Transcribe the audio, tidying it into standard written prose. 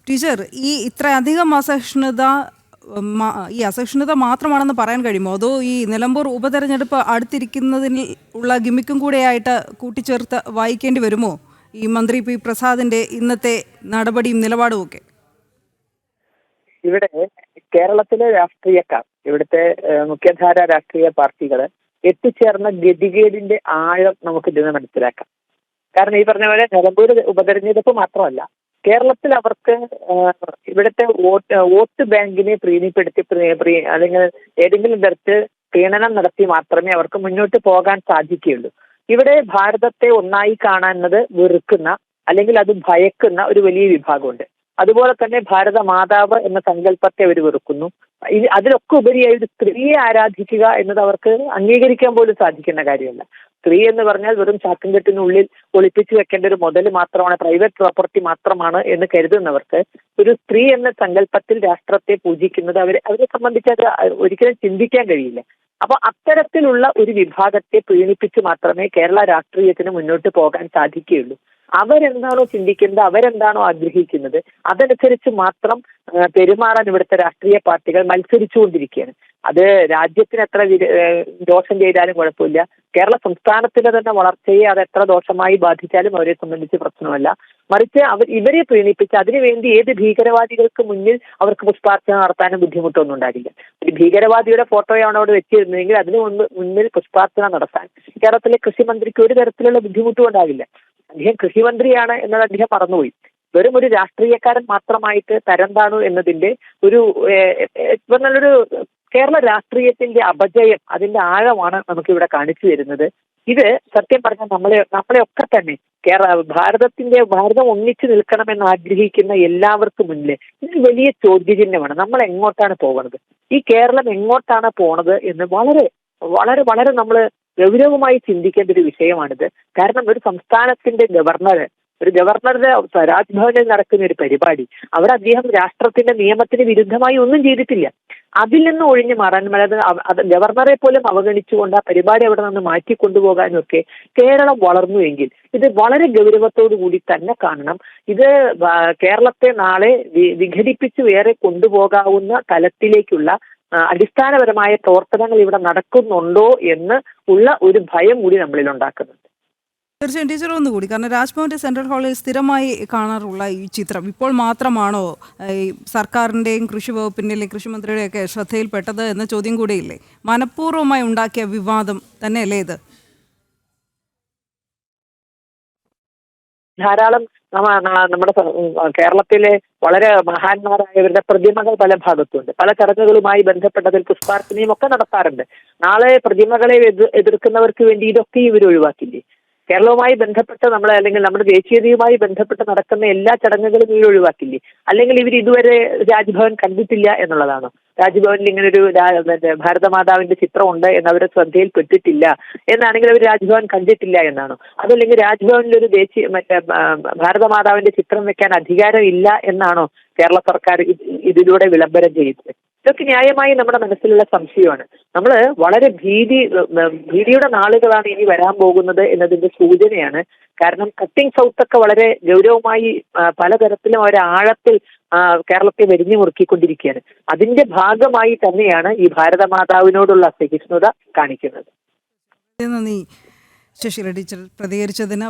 Teacher, ഇത്രയധികം ഈ അസഹിഷ്ണുത മാത്രമാണെന്ന് പറയാൻ കഴിയുമോ? അതോ ഈ നിലമ്പൂർ ഉപതെരഞ്ഞെടുപ്പ് അടുത്തിരിക്കുന്നതിൽ ഉള്ള ഗിമിക്കും കൂടെയായിട്ട് കൂട്ടിച്ചേർത്ത് വായിക്കേണ്ടി വരുമോ ഈ മന്ത്രി പി പ്രസാദിന്റെ ഇന്നത്തെ നടപടിയും നിലപാടും ഒക്കെ? ഇവിടെ കേരളത്തിലെ രാഷ്ട്രീയക്കാർ, ഇവിടുത്തെ മുഖ്യധാര രാഷ്ട്രീയ പാർട്ടികൾ എത്തിച്ചേർന്ന ഗതികേടിന്റെ ആഴം നമുക്ക് ഇതിന് മനസ്സിലാക്കാം. കാരണം ഈ പറഞ്ഞ പോലെ നിലമ്പൂർ ഉപതെരഞ്ഞെടുപ്പ് മാത്രമല്ല, കേരളത്തിൽ അവർക്ക് ഇവിടുത്തെ വോട്ട് ബാങ്കിനെ പ്രീതിപ്പെടുത്തി അല്ലെങ്കിൽ ഏതെങ്കിലും തരത്തിൽ പ്രീണനം നടത്തി മാത്രമേ അവർക്ക് മുന്നോട്ട് പോകാൻ സാധിക്കുകയുള്ളൂ. ഇവിടെ ഭാരതത്തെ ഒന്നായി കാണുന്നത് വെറുക്കുന്ന അല്ലെങ്കിൽ അത് ഭയക്കുന്ന ഒരു വലിയ വിഭാഗമുണ്ട്. അതുപോലെ തന്നെ ഭാരത മാതാവ് എന്ന സങ്കല്പത്തെ അവർ വെറുക്കുന്നു. അതിലൊക്കെ ഉപരിയായി ഒരു സ്ത്രീയെ ആരാധിക്കുക എന്നത് അവർക്ക് അംഗീകരിക്കാൻ പോലും സാധിക്കുന്ന കാര്യമല്ല. സ്ത്രീ എന്ന് പറഞ്ഞാൽ വെറും ചാക്കുംകെട്ടിനുള്ളിൽ ഒളിപ്പിച്ചു വെക്കേണ്ട ഒരു മുതൽ മാത്രമാണ്, പ്രൈവറ്റ് പ്രോപ്പർട്ടി മാത്രമാണ് എന്ന് കരുതുന്നവർക്ക് ഒരു സ്ത്രീ എന്ന സങ്കല്പത്തിൽ രാഷ്ട്രത്തെ പൂജിക്കുന്നത് അവരെ സംബന്ധിച്ച് അത് ഒരിക്കലും ചിന്തിക്കാൻ കഴിയില്ല. അപ്പൊ അത്തരത്തിലുള്ള ഒരു വിഭാഗത്തെ പ്രീണിപ്പിച്ച് മാത്രമേ കേരള രാഷ്ട്രീയത്തിന് മുന്നോട്ട് പോകാൻ സാധിക്കുകയുള്ളൂ. അവരെന്താണോ ചിന്തിക്കുന്നത്, അവരെന്താണോ ആഗ്രഹിക്കുന്നത്, അതനുസരിച്ച് മാത്രം പെരുമാറാൻ ഇവിടുത്തെ രാഷ്ട്രീയ പാർട്ടികൾ മത്സരിച്ചുകൊണ്ടിരിക്കുകയാണ്. അത് രാജ്യത്തിന് എത്ര ദോഷം ചെയ്താലും കുഴപ്പമില്ല, കേരള സംസ്ഥാനത്തിന്റെ തന്നെ വളർച്ചയെ അത് എത്ര ദോഷമായി ബാധിച്ചാലും അവരെ സംബന്ധിച്ച് പ്രശ്നമല്ല. മറിച്ച് ഇവരെ പ്രീണിപ്പിച്ച് അതിനുവേണ്ടി ഏത് ഭീകരവാദികൾക്ക് മുന്നിൽ അവർക്ക് പുഷ്പാർച്ചന നടത്താനും ബുദ്ധിമുട്ടൊന്നും ഉണ്ടാകില്ല. ഒരു ഭീകരവാദിയുടെ ഫോട്ടോയാണ് അവിടെ വെച്ചിരുന്നതെങ്കിൽ അതിന് മുന്നിൽ പുഷ്പാർച്ചന നടത്താൻ കേരളത്തിലെ കൃഷിമന്ത്രിക്ക് ഒരു തരത്തിലുള്ള ബുദ്ധിമുട്ടും ഉണ്ടാകില്ല. അദ്ദേഹം കൃഷിമന്ത്രിയാണ് എന്നത് അദ്ദേഹം മറന്നുപോയി. വെറും ഒരു രാഷ്ട്രീയക്കാരൻ മാത്രമായിട്ട് തരം താണു എന്നതിന്റെ ഒരു നല്ലൊരു കേരള രാഷ്ട്രീയത്തിന്റെ അപജയം, അതിന്റെ ആഴമാണ് നമുക്കിവിടെ കാണിച്ചു തരുന്നത്. ഇത് സത്യം പറഞ്ഞാൽ നമ്മളെയൊക്കെ തന്നെ ഭാരതം ഒന്നിച്ചു നിൽക്കണമെന്ന് ആഗ്രഹിക്കുന്ന എല്ലാവർക്കും മുന്നിൽ ഇത് വലിയ ചോദ്യചിഹ്നമാണ്. നമ്മൾ എങ്ങോട്ടാണ് പോകുന്നത്, ഈ കേരളം എങ്ങോട്ടാണ് പോണത് എന്ന് വളരെ വളരെ വളരെ നമ്മൾ ഗൗരവമായി ചിന്തിക്കേണ്ട ഒരു വിഷയമാണിത്. കാരണം ഒരു സംസ്ഥാനത്തിന്റെ ഗവർണറുടെ രാജ്ഭവനിൽ നടക്കുന്ന ഒരു പരിപാടി, അവിടെ അദ്ദേഹം രാഷ്ട്രത്തിന്റെ നിയമത്തിന് വിരുദ്ധമായി ഒന്നും ചെയ്തിട്ടില്ല. അതിൽ നിന്ന് ഒഴിഞ്ഞു മാറാൻ, ഗവർണറെ പോലും അവഗണിച്ചുകൊണ്ട് ആ പരിപാടി അവിടെ നിന്ന് മാറ്റിക്കൊണ്ടുപോകാനും ഒക്കെ കേരളം വളർന്നുവെങ്കിൽ ഇത് വളരെ ഗൗരവത്തോടു കൂടി തന്നെ കാണണം. ഇത് കേരളത്തെ നാളെ വിഘടിപ്പിച്ച് വേറെ കൊണ്ടുപോകാവുന്ന തലത്തിലേക്കുള്ള അടിസ്ഥാനപരമായ പ്രവർത്തനങ്ങൾ ഇവിടെ നടക്കുന്നുണ്ടോ എന്ന് ഉള്ള ഒരു ഭയം കൂടി നമ്മളിൽ ഉണ്ടാക്കുന്നുണ്ട്. തീർച്ചയായും ടീച്ചർ ഒന്നുകൂടി, കാരണം രാജ്ഭവന്റെ സെൻട്രൽ ഹാളിൽ സ്ഥിരമായി കാണാറുള്ള ഈ ചിത്രം ഇപ്പോൾ മാത്രമാണോ ഈ സർക്കാരിൻ്റെയും കൃഷി വകുപ്പിൻ്റെയും കൃഷിമന്ത്രിയുടെയും ഒക്കെ ശ്രദ്ധയിൽപ്പെട്ടത് എന്ന ചോദ്യം കൂടിയില്ലേ? മനഃപൂർവ്വമായി ഉണ്ടാക്കിയ വിവാദം തന്നെയല്ലേ ഇത്? ധാരാളം നമ്മുടെ കേരളത്തിലെ വളരെ മഹാന്മാരായവരുടെ പ്രതിമകൾ പല ഭാഗത്തുണ്ട്. പല ചടങ്ങുകളുമായി ബന്ധപ്പെട്ടതിൽ പുഷ്പാർച്ചനയും ഒക്കെ നടത്താറുണ്ട്. നാളെ പ്രതിമകളെ എതിർക്കുന്നവർക്ക് വേണ്ടി ഇതൊക്കെ ഇവർ ഒഴിവാക്കില്ലേ? കേരളവുമായി ബന്ധപ്പെട്ട് അല്ലെങ്കിൽ നമ്മുടെ ദേശീയതയുമായി ബന്ധപ്പെട്ട് നടക്കുന്ന എല്ലാ ചടങ്ങുകളും ഇവർ ഒഴിവാക്കില്ലേ? അല്ലെങ്കിൽ ഇവർ ഇതുവരെ രാജ്ഭവൻ കണ്ടിട്ടില്ല എന്നുള്ളതാണോ? രാജ്ഭവനിൽ ഇങ്ങനെ ഒരു ഭാരതമാതാവിന്റെ ചിത്രമുണ്ട് എന്നവരെ ശ്രദ്ധയിൽപ്പെട്ടിട്ടില്ല എന്നാണെങ്കിൽ അവർ രാജ്ഭവൻ കണ്ടിട്ടില്ല എന്നാണോ? അതല്ലെങ്കിൽ രാജ്ഭവനിൽ ഒരു ഭാരതമാതാവിന്റെ ചിത്രം വെക്കാൻ അധികാരം ഇല്ല എന്നാണോ കേരള സർക്കാർ ഇതിലൂടെ വിളംബരം ചെയ്യുന്നത്? ഇതൊക്കെ ന്യായമായി നമ്മുടെ മനസ്സിലുള്ള സംശയമാണ്. നമ്മൾ വളരെ ഭീതിയുടെ നാളുകളാണ് ഇനി വരാൻ പോകുന്നത് എന്നതിന്റെ സൂചനയാണ്. കാരണം കട്ടിംഗ് സൗത്ത് ഒക്കെ വളരെ ഗൗരവമായി പലതരത്തിലും ആഴത്തിൽ കേരളത്തെ വെരിഞ്ഞു മുറുക്കിക്കൊണ്ടിരിക്കുകയാണ്. അതിന്റെ ഭാഗമായി തന്നെയാണ് ഈ ഭാരതമാതാവിനോടുള്ള അസഹിഷ്ണുത കാണിക്കുന്നത്. നന്ദി ശശികല ടീച്ചർ പ്രതികരിച്ചതിന്.